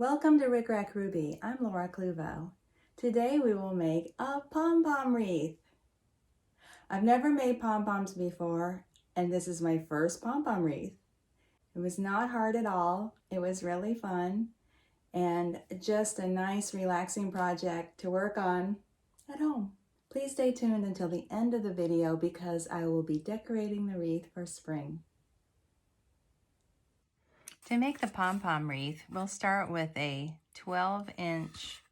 Welcome to Rick Rack Ruby. I'm Laura Cluvo. Today we will make a Pom Pom wreath. I've never made pom poms before, and this is my first pom pom wreath. It was not hard at all. It was really fun and just a nice relaxing project to work on at home. Please stay tuned until the end of the video because I will be decorating the wreath for spring. To make the pom-pom wreath, we'll start with a 12-inch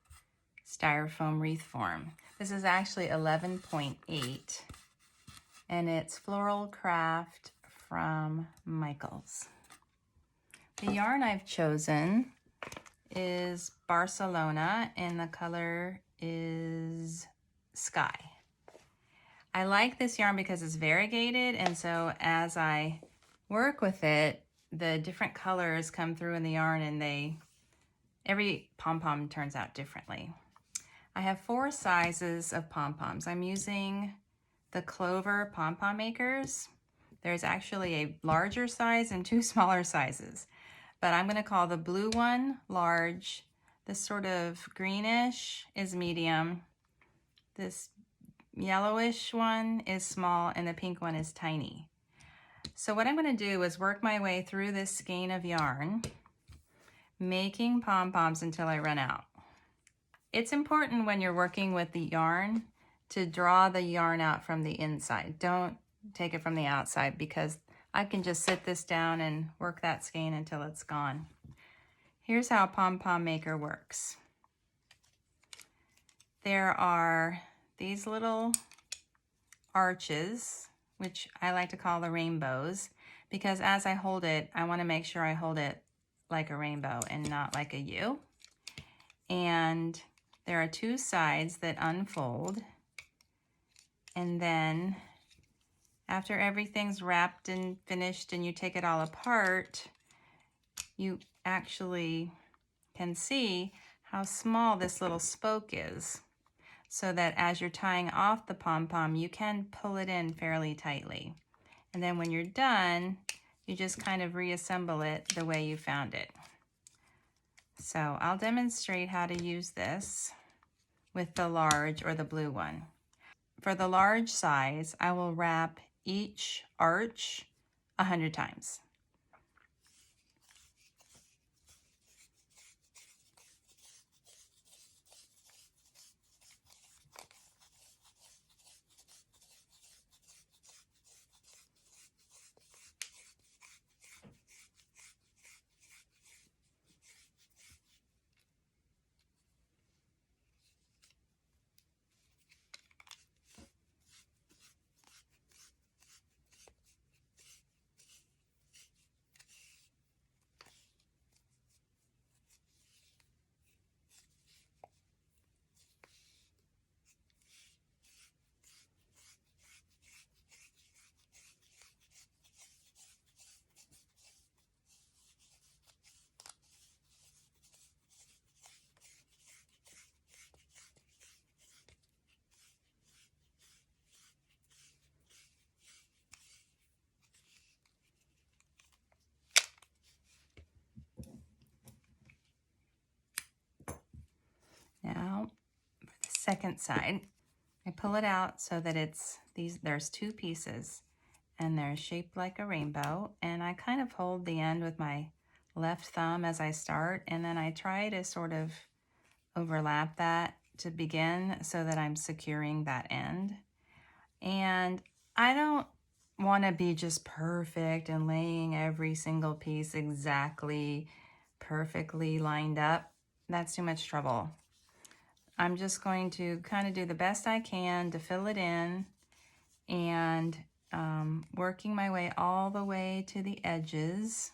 styrofoam wreath form. This is actually 11.8 and it's Floral Craft from Michaels. The yarn I've chosen is Barcelona and the color is Sky. I like this yarn because it's variegated, and so as I work with it, the different colors come through in the yarn and every pom-pom turns out differently. I have 4 sizes of pom-poms. I'm using the Clover pom-pom makers. There's actually a larger size and 2 smaller sizes, but I'm gonna call the blue one large, this sort of greenish is medium, this yellowish one is small, and the pink one is tiny. So what I'm going to do is work my way through this skein of yarn, making pom-poms until I run out. It's important when you're working with the yarn to draw the yarn out from the inside. Don't take it from the outside because I can just sit this down and work that skein until it's gone. Here's how a pom-pom maker works. There are these little arches, which I like to call the rainbows, because as I hold it, I want to make sure I hold it like a rainbow and not like a U. And there are 2 sides that unfold. And then after everything's wrapped and finished and you take it all apart, you actually can see how small this little spoke is, so that as you're tying off the pom-pom, you can pull it in fairly tightly. And then when you're done, you just kind of reassemble it the way you found it. So I'll demonstrate how to use this with the large or the blue one. For the large size, I will wrap each arch 100 times. Now, for the second side, I pull it out so that there's 2 pieces and they're shaped like a rainbow, and I kind of hold the end with my left thumb as I start, and then I try to sort of overlap that to begin so that I'm securing that end. And I don't want to be just perfect and laying every single piece exactly perfectly lined up. That's too much trouble. I'm just going to kind of do the best I can to fill it in, and working my way all the way to the edges.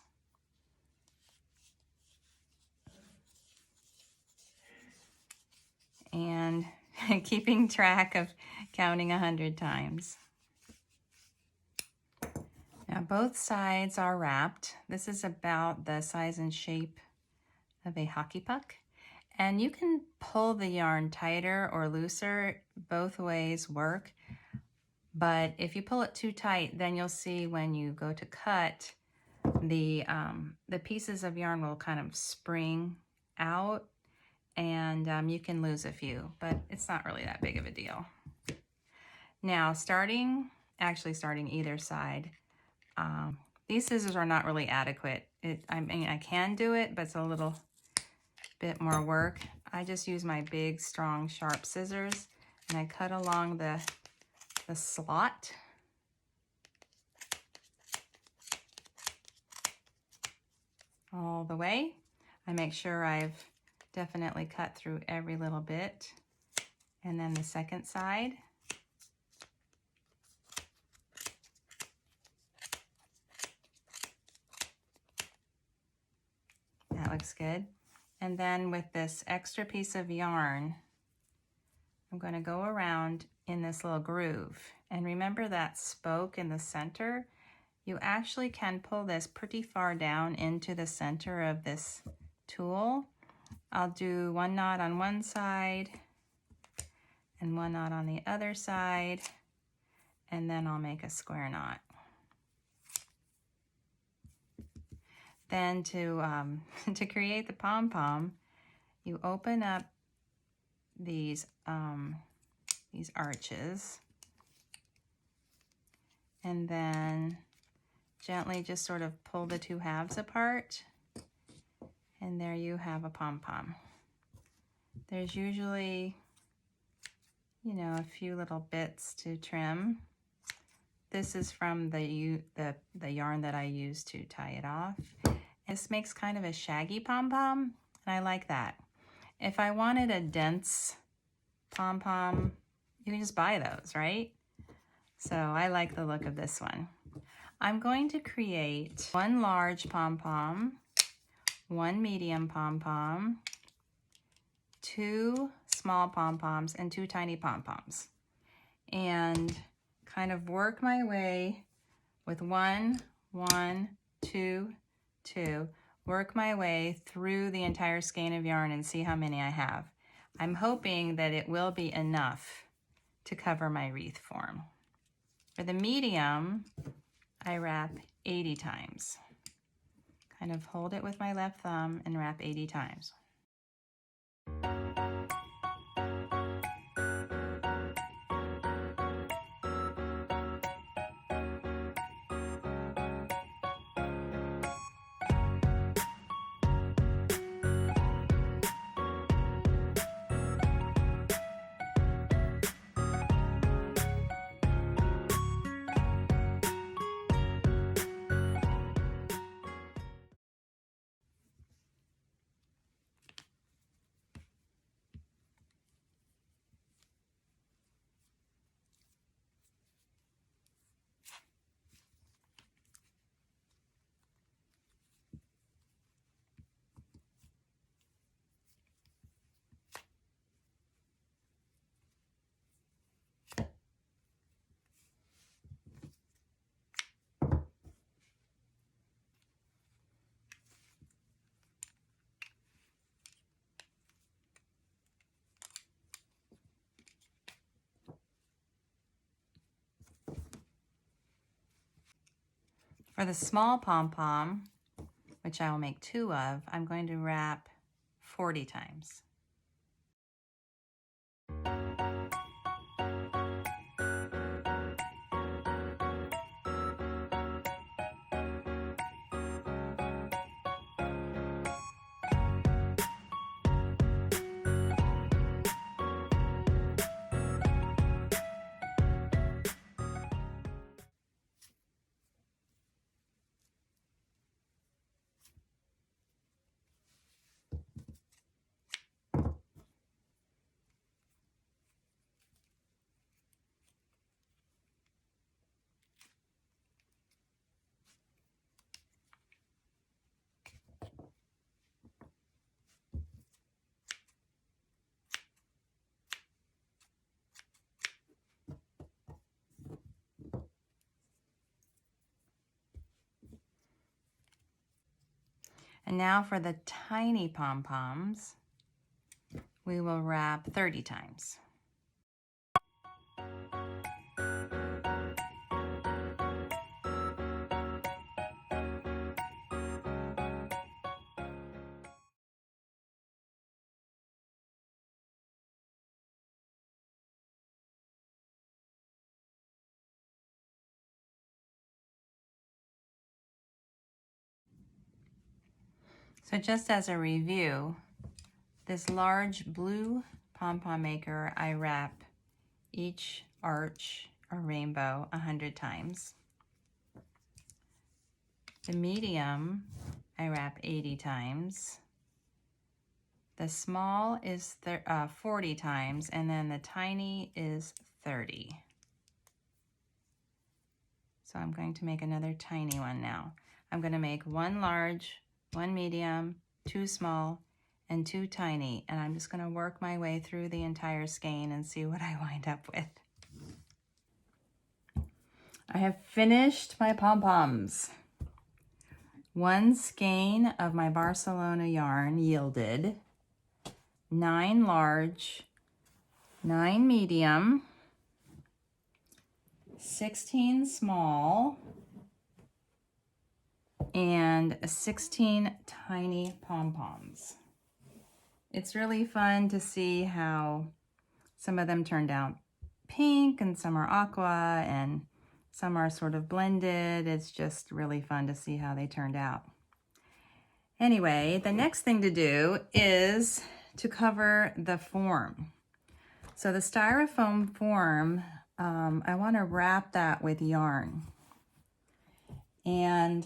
And keeping track of counting 100 times. Now both sides are wrapped. This is about the size and shape of a hockey puck. And you can pull the yarn tighter or looser. Both ways work. But if you pull it too tight, then you'll see when you go to cut, the pieces of yarn will kind of spring out, and you can lose a few, but it's not really that big of a deal. Now starting either side, these scissors are not really adequate. I mean, I can do it, but it's a little bit more work. I just use my big, strong, sharp scissors, and I cut along the slot. All the way. I make sure I've definitely cut through every little bit. And then the second side. That looks good. And then with this extra piece of yarn, I'm going to go around in this little groove. And remember that spoke in the center? You actually can pull this pretty far down into the center of this tool. I'll do one knot on one side and one knot on the other side, and then I'll make a square knot. Then to create the pom-pom, you open up these arches, and then gently just sort of pull the two halves apart, and there you have a pom-pom. There's usually, you know, a few little bits to trim. This is from the yarn that I use to tie it off. This makes kind of a shaggy pom-pom, and I like that. If I wanted a dense pom-pom, you can just buy those, right? So I like the look of this one. I'm going to create one large pom-pom, one medium pom-pom, two small pom-poms, and two tiny pom-poms. And kind of work my way with one, two, work my way through the entire skein of yarn and see how many I have. I'm hoping that it will be enough to cover my wreath form. For the medium, I wrap 80 times. Kind of hold it with my left thumb and wrap 80 times. For the small pom-pom, which I will make 2 of, I'm going to wrap 40 times. And now for the tiny pom-poms, we will wrap 30 times. So just as a review, this large blue pom-pom maker, I wrap each arch or rainbow 100 times. The medium, I wrap 80 times. The small is 40 times, and then the tiny is 30. So I'm going to make another tiny one now. I'm going to make one large, one medium, two small, and two tiny, and I'm just going to work my way through the entire skein and see what I wind up with. I have finished my pom-poms. One skein of my Barcelona yarn yielded 9 large, 9 medium, 16 small, and 16 tiny pom-poms. It's really fun to see how some of them turned out pink and some are aqua and some are sort of blended. It's just really fun to see how they turned out. Anyway, the next thing to do is to cover the form. So the styrofoam form, I want to wrap that with yarn. And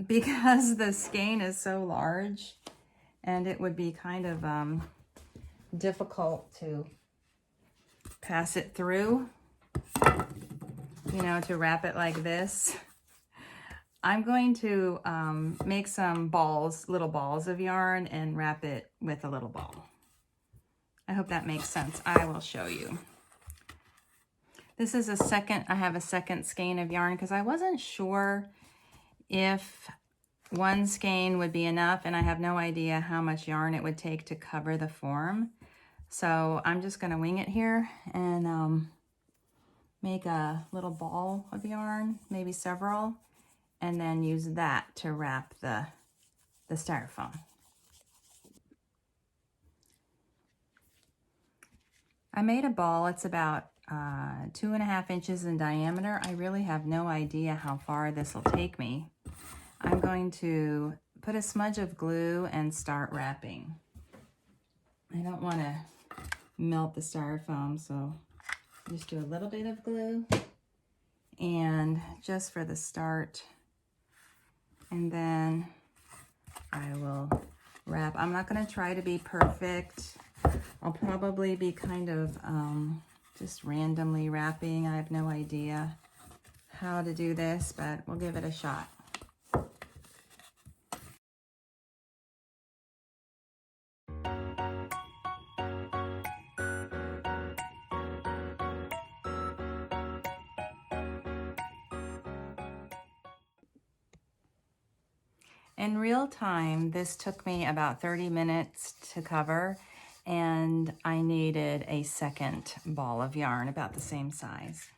because the skein is so large and it would be kind of difficult to pass it through, you know, to wrap it like this, I'm going to make some balls, little balls of yarn and wrap it with a little ball. I hope that makes sense. I will show you. This is I have a second skein of yarn because I wasn't sure if one skein would be enough, and I have no idea how much yarn it would take to cover the form. So I'm just going to wing it here and make a little ball of yarn, maybe several, and then use that to wrap the styrofoam. I made a ball. It's about 2.5 inches in diameter. I really have no idea how far this will take me. I'm going to put a smudge of glue and start wrapping. I don't want to melt the styrofoam, so just do a little bit of glue and just for the start, and then I will wrap. I'm not going to try to be perfect. I'll probably be kind of just randomly wrapping. I have no idea how to do this, but we'll give it a shot. In real time, this took me about 30 minutes to cover, and I needed a second ball of yarn about the same size.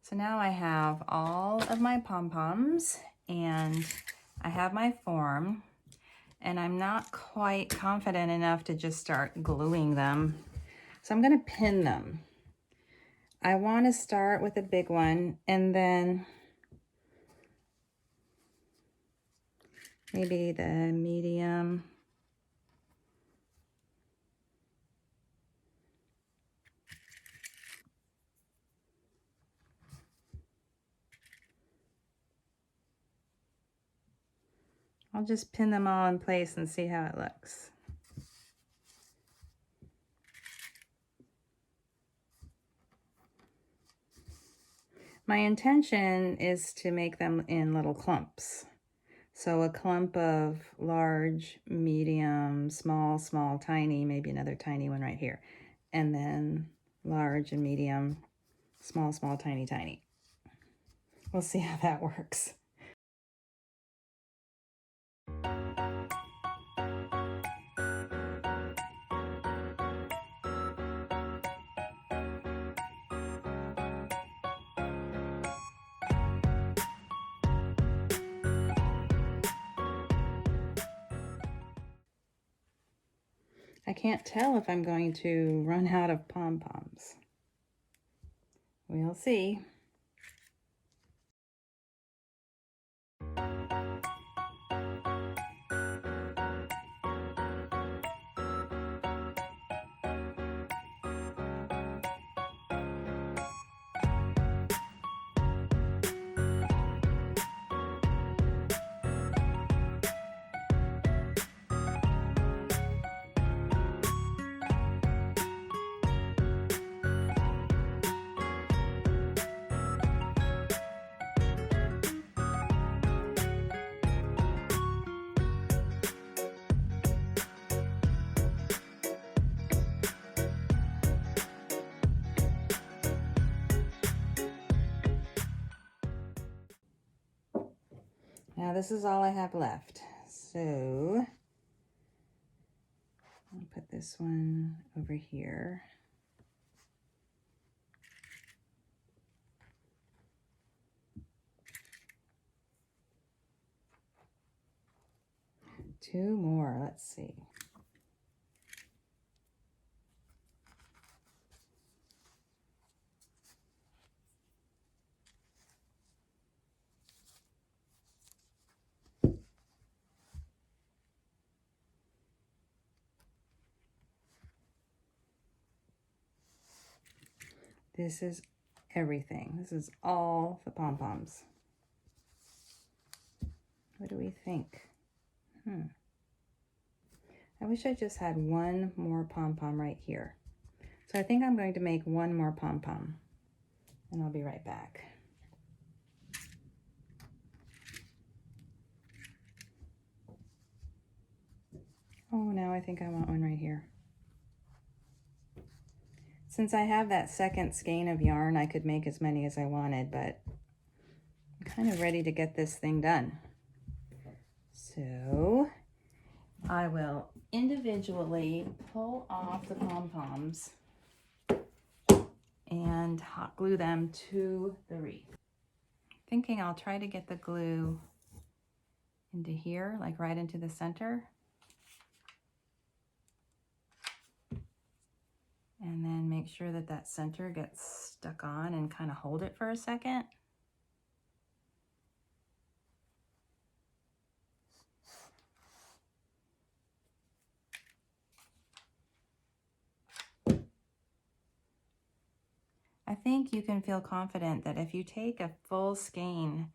So now I have all of my pom-poms and I have my form, and I'm not quite confident enough to just start gluing them. So I'm going to pin them. I want to start with a big one and then maybe the medium. I'll just pin them all in place and see how it looks. My intention is to make them in little clumps. So a clump of large, medium, small, small, tiny, maybe another tiny one right here. And then large and medium, small, small, tiny, tiny. We'll see how that works. I can't tell if I'm going to run out of pom-poms. We'll see. Now this is all I have left. So I'll put this one over here. Two more, let's see. This is everything. This is all the pom-poms. What do we think? I wish I just had one more pom-pom right here. So I think I'm going to make one more pom-pom, and I'll be right back. Oh, now I think I want one right here. Since I have that second skein of yarn, I could make as many as I wanted, but I'm kind of ready to get this thing done. So I will individually pull off the pom-poms and hot glue them to the wreath. Thinking I'll try to get the glue into here, like right into the center. And then make sure that that center gets stuck on and kind of hold it for a second. I think you can feel confident that if you take a full skein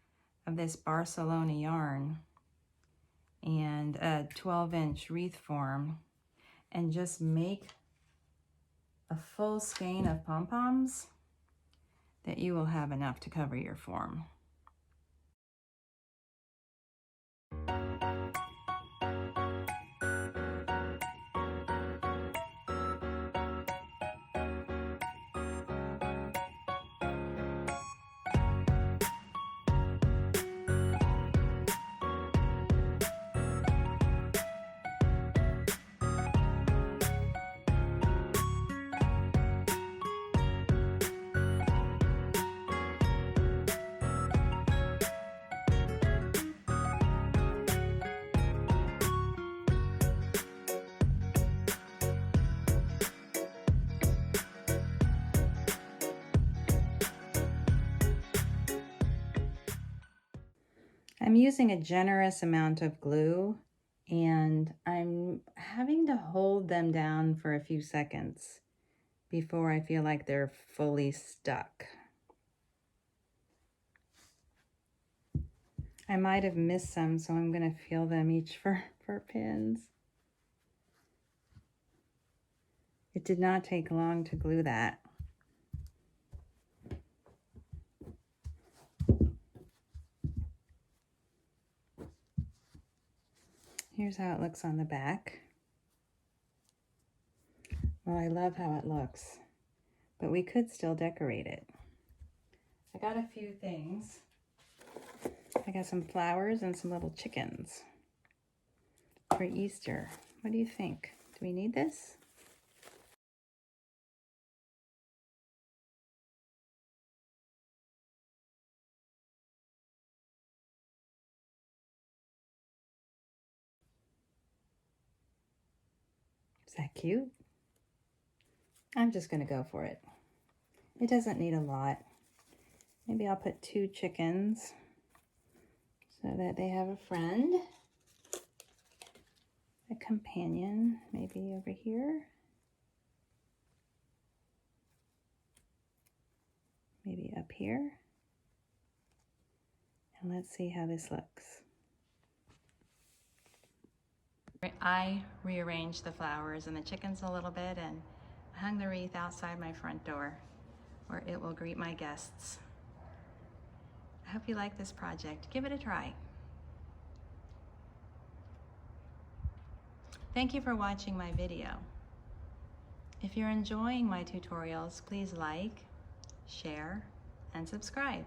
of this Barcelona yarn and a 12-inch wreath form and just make a full skein of pom-poms, that you will have enough to cover your form. I'm using a generous amount of glue, and I'm having to hold them down for a few seconds before I feel like they're fully stuck. I might have missed some, so I'm going to feel them each for pins. It did not take long to glue that. Here's how it looks on the back. Well, I love how it looks, but we could still decorate it. I got a few things. I got some flowers and some little chickens for Easter. What do you think? Do we need this? Is that cute? I'm just going to go for it. It doesn't need a lot. Maybe I'll put 2 chickens so that they have a friend, a companion, maybe over here. Maybe up here. And let's see how this looks. I rearranged the flowers and the chickens a little bit and hung the wreath outside my front door where it will greet my guests. I hope you like this project. Give it a try. Thank you for watching my video. If you're enjoying my tutorials, please like, share, and subscribe.